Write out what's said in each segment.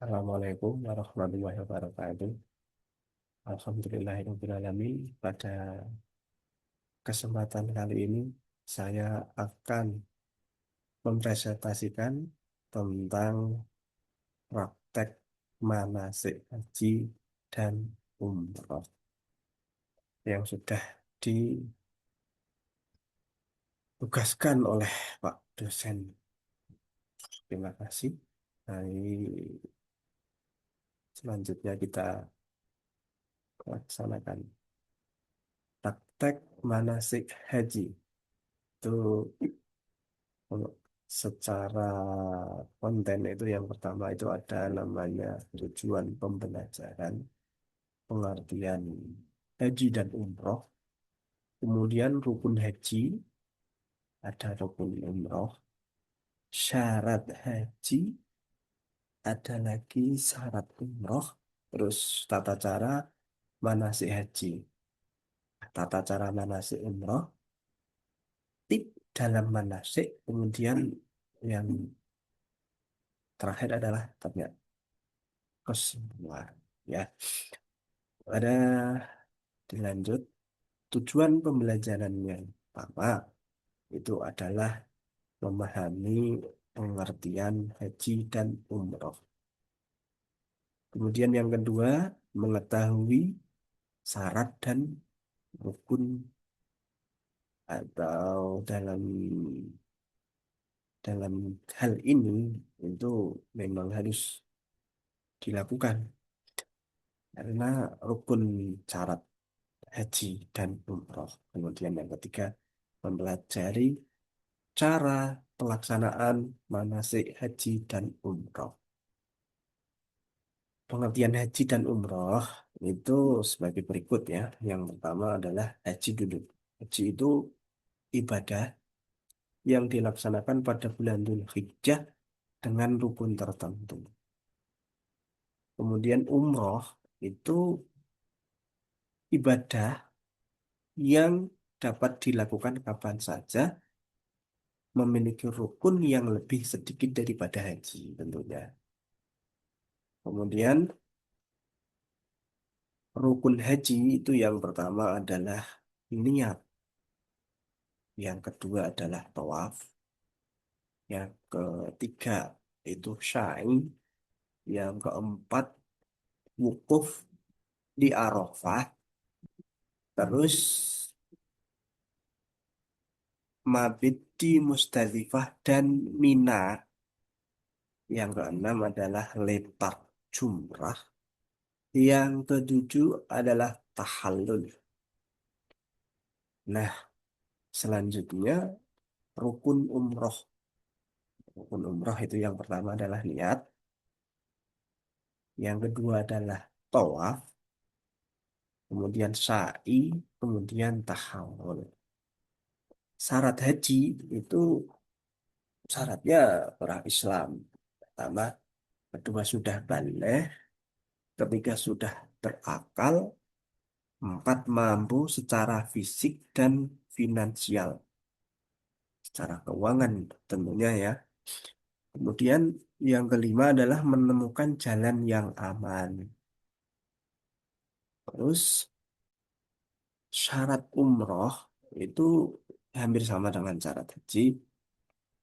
Assalamualaikum warahmatullahi wabarakatuh. Alhamdulillahirrahmanirrahim. Pada kesempatan kali ini, saya akan mempresentasikan tentang praktek manasik haji dan umroh yang sudah ditugaskan oleh Pak dosen. Terima kasih. Baik, selanjutnya kita laksanakan praktek manasik haji. Itu Untuk secara konten itu yang pertama itu ada namanya tujuan pembelajaran, pengertian haji dan umroh, kemudian rukun haji, ada rukun umroh, syarat haji, ada lagi syarat umroh, terus tata cara manasik haji, tata cara manasik umroh, tip dalam manasik, kemudian yang terakhir adalah tanya kesimpulan. Ya, ada dilanjut. Tujuan pembelajaran yang pertama itu adalah memahami pengertian haji dan umroh. Kemudian yang kedua, mengetahui syarat dan rukun atau dalam dalam hal ini itu memang harus dilakukan karena rukun syarat haji dan umroh. Kemudian yang ketiga, mempelajari cara pelaksanaan manasik haji dan umroh. Pengertian haji dan umroh itu sebagai berikut ya. Yang pertama adalah haji dulu. Haji itu ibadah yang dilaksanakan pada bulan Dzulhijjah dengan rukun tertentu. Kemudian umroh itu ibadah yang dapat dilakukan kapan saja, memiliki rukun yang lebih sedikit daripada haji tentunya. Kemudian rukun haji itu yang pertama adalah niat, yang kedua adalah tawaf, yang ketiga itu sa'i, yang keempat wukuf di Arafah, terus mabit di Musdalifah dan Mina, yang keenam adalah letak jumrah, yang ketujuh adalah tahallul. Nah, selanjutnya rukun umroh. Rukun umroh itu yang pertama adalah niat, yang kedua adalah tawaf, kemudian sa'i, kemudian tahallul. Syarat haji itu syaratnya orang Islam. Pertama, kedua sudah balik, ketiga sudah berakal, empat mampu secara fisik dan finansial, secara keuangan tentunya ya. Kemudian yang kelima adalah menemukan jalan yang aman. Terus syarat umroh itu hampir sama dengan syarat haji.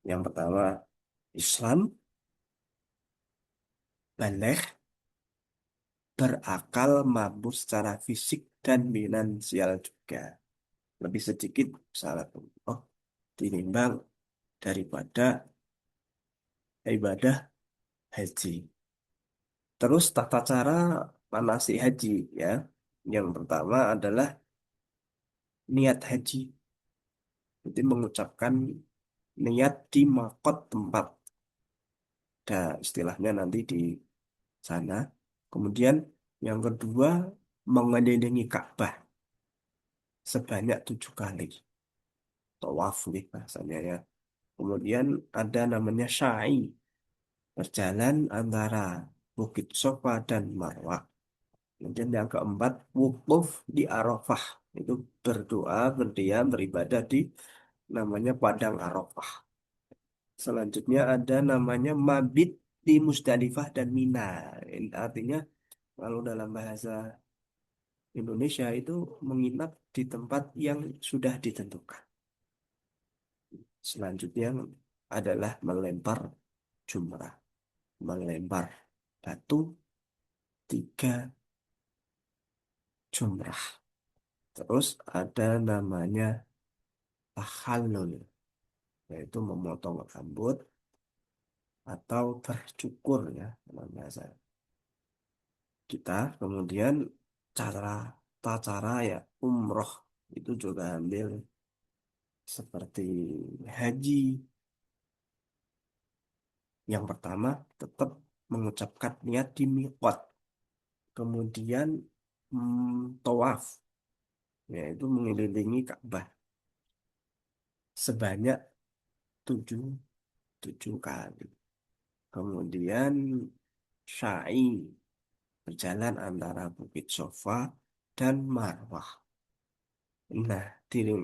Yang pertama Islam, balik, berakal, mampu secara fisik dan finansial juga. Lebih sedikit syarat umroh tinimbang daripada ibadah haji. Terus tata cara manasik haji ya. Yang pertama adalah niat haji. Itu mengucapkan niat di makot tempat. Ada istilahnya nanti di sana. Kemudian yang kedua mengelilingi Ka'bah sebanyak 7 kali. Tawaf nih bahasanya ya. Kemudian ada namanya sa'i, berjalan antara Bukit Sofa dan Marwah. Kemudian yang keempat, wukuf di Arafah. Itu berdoa, berdiam, beribadah di namanya Padang Arafah. Selanjutnya ada namanya mabit di Musdalifah dan Mina. Artinya kalau dalam bahasa Indonesia itu menginap di tempat yang sudah ditentukan. Selanjutnya adalah melempar jumrah, melempar batu 3 jumrah. Terus ada namanya tahallul, yaitu memotong rambut atau tercukur ya dalam bahasa kita. Kemudian cara cara ya umroh itu juga ambil seperti haji. Yang pertama tetap mengucapkan niat di miqat. Kemudian tawaf, yaitu mengelilingi Ka'bah sebanyak 7 kali. Kemudian sa'i, berjalan antara Bukit Sofa dan Marwah. Nah, di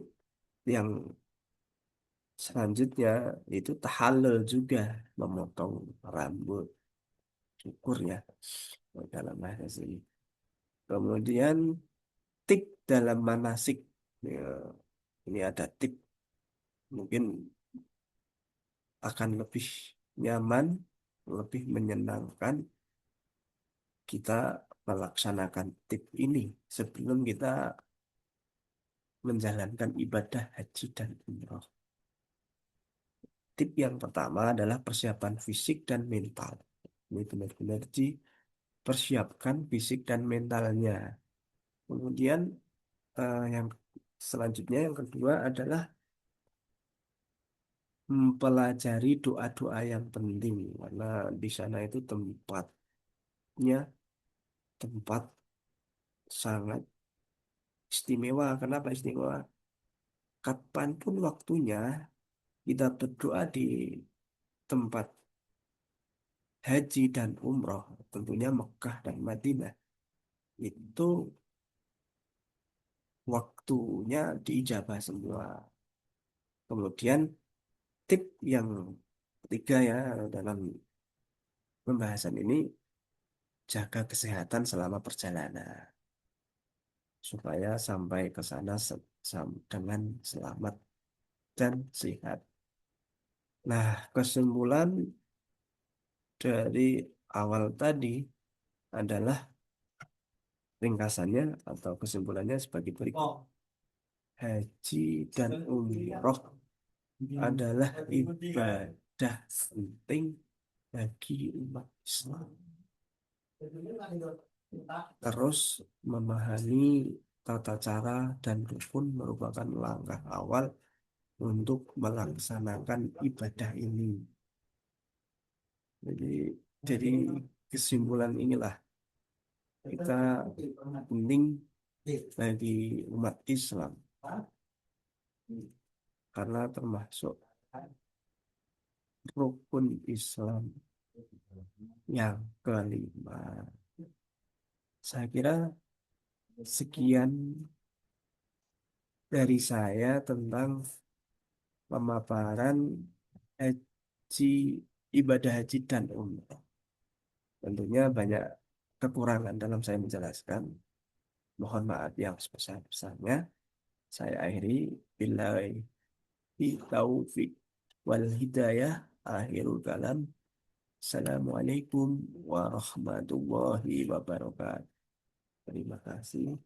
yang selanjutnya itu tahallul juga, memotong rambut, cukur ya dalam bahasa sini. Kemudian tik dalam manasik. Ya, ini ada tik, mungkin akan lebih nyaman, lebih menyenangkan kita melaksanakan tip ini sebelum kita menjalankan ibadah haji dan umroh. Tip yang pertama adalah persiapan fisik dan mental. Ini benar-benar dipersiapkan fisik dan mentalnya. Kemudian yang selanjutnya yang kedua adalah mempelajari doa-doa yang penting karena di sana itu tempatnya tempat sangat istimewa. Kenapa istimewa? Kapanpun waktunya kita berdoa di tempat haji dan umroh, tentunya Mekah dan Madinah, itu waktunya diijabah semua. Kemudian tip yang ketiga ya dalam pembahasan ini, jaga kesehatan selama perjalanan supaya sampai ke sana dengan selamat dan sehat. Nah, kesimpulan dari awal tadi adalah ringkasannya atau kesimpulannya sebagai berikut. Haji dan umroh adalah ibadah penting bagi umat Islam. Terus memahami tata cara dan rukun merupakan langkah awal untuk melaksanakan ibadah ini. Jadi, jadi kesimpulan inilah kita penting bagi umat Islam karena termasuk rukun Islam yang kelima. Saya kira sekian dari saya tentang pemaparan haji, ibadah haji dan umrah. Tentunya banyak kekurangan dalam saya menjelaskan. Mohon maaf yang sebesar-besarnya. Saya akhiri billahi taufik wal hidayah. Akhirul kalam. Assalamualaikum warahmatullahi wabarakatuh. Terima kasih.